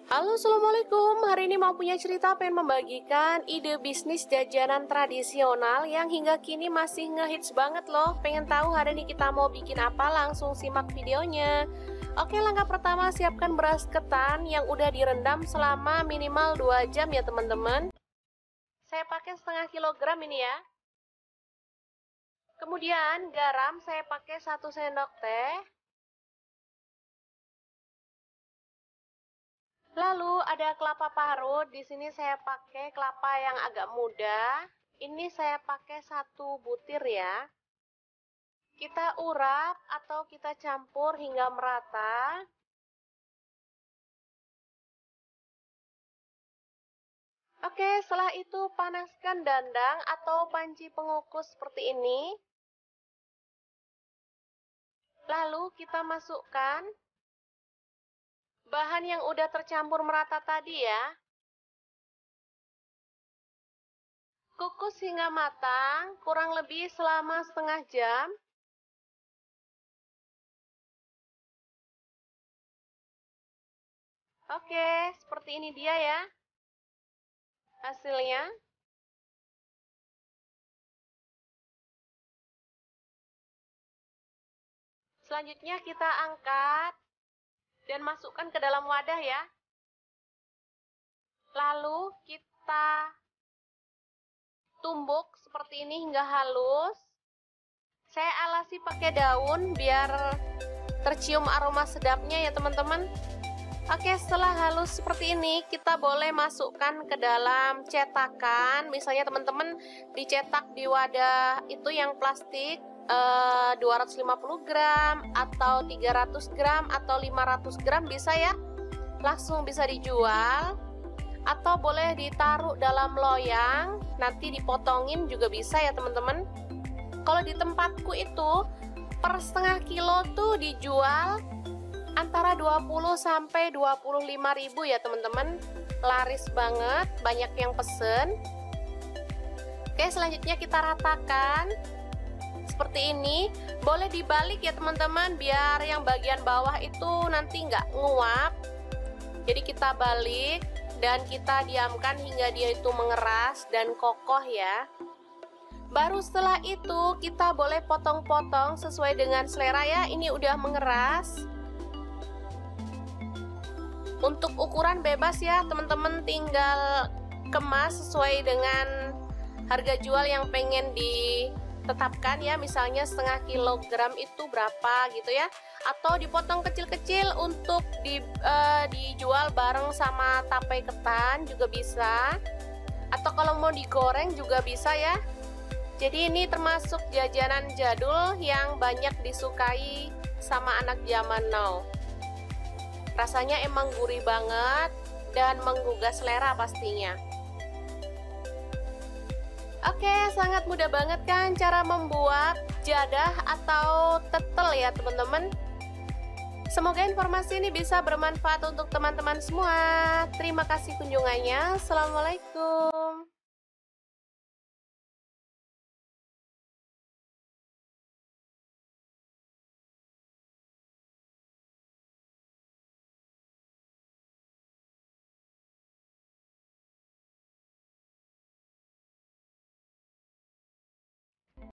Halo, assalamualaikum. Hari ini mau punya cerita, pengen membagikan ide bisnis jajanan tradisional yang hingga kini masih ngehits banget loh. Pengen tahu hari ini kita mau bikin apa? Langsung simak videonya. Oke, langkah pertama, siapkan beras ketan yang udah direndam selama minimal 2 jam ya teman-teman. Saya pakai setengah kilogram ini ya. Kemudian garam saya pakai 1 sendok teh. Lalu ada kelapa parut, di sini saya pakai kelapa yang agak muda. Ini saya pakai 1 butir ya. Kita urap atau kita campur hingga merata. Oke, setelah itu panaskan dandang atau panci pengukus seperti ini. Lalu kita masukkan bahan yang udah tercampur merata tadi ya. Kukus hingga matang, kurang lebih selama setengah jam. Oke, seperti ini dia ya hasilnya. Selanjutnya kita angkat dan masukkan ke dalam wadah ya. Lalu kita tumbuk seperti ini hingga halus. Saya alasi pakai daun biar tercium aroma sedapnya ya teman-teman. Oke, setelah halus seperti ini, kita boleh masukkan ke dalam cetakan. Misalnya teman-teman dicetak di wadah itu yang plastik 250 gram atau 300 gram atau 500 gram bisa ya, langsung bisa dijual, atau boleh ditaruh dalam loyang nanti dipotongin juga bisa ya teman-teman. Kalau di tempatku itu per setengah kilo tuh dijual antara 20 sampai 25 ribu ya teman-teman, laris banget, banyak yang pesen. Oke, selanjutnya kita ratakan seperti ini. Boleh dibalik ya teman-teman biar yang bagian bawah itu nanti nggak nguap. Jadi kita balik dan kita diamkan hingga dia itu mengeras dan kokoh ya. Baru setelah itu kita boleh potong-potong sesuai dengan selera ya. Ini udah mengeras. Untuk ukuran bebas ya teman-teman, tinggal kemas sesuai dengan harga jual yang pengen ditetapkan ya. Misalnya setengah kilogram itu berapa gitu ya, atau dipotong kecil-kecil untuk dijual bareng sama tape ketan juga bisa, atau kalau mau digoreng juga bisa ya. Jadi ini termasuk jajanan jadul yang banyak disukai sama anak zaman now. Rasanya emang gurih banget dan menggugah selera pastinya. Oke, sangat mudah banget kan cara membuat jadah atau tetel ya teman-teman. Semoga informasi ini bisa bermanfaat untuk teman-teman semua. Terima kasih kunjungannya. Assalamualaikum.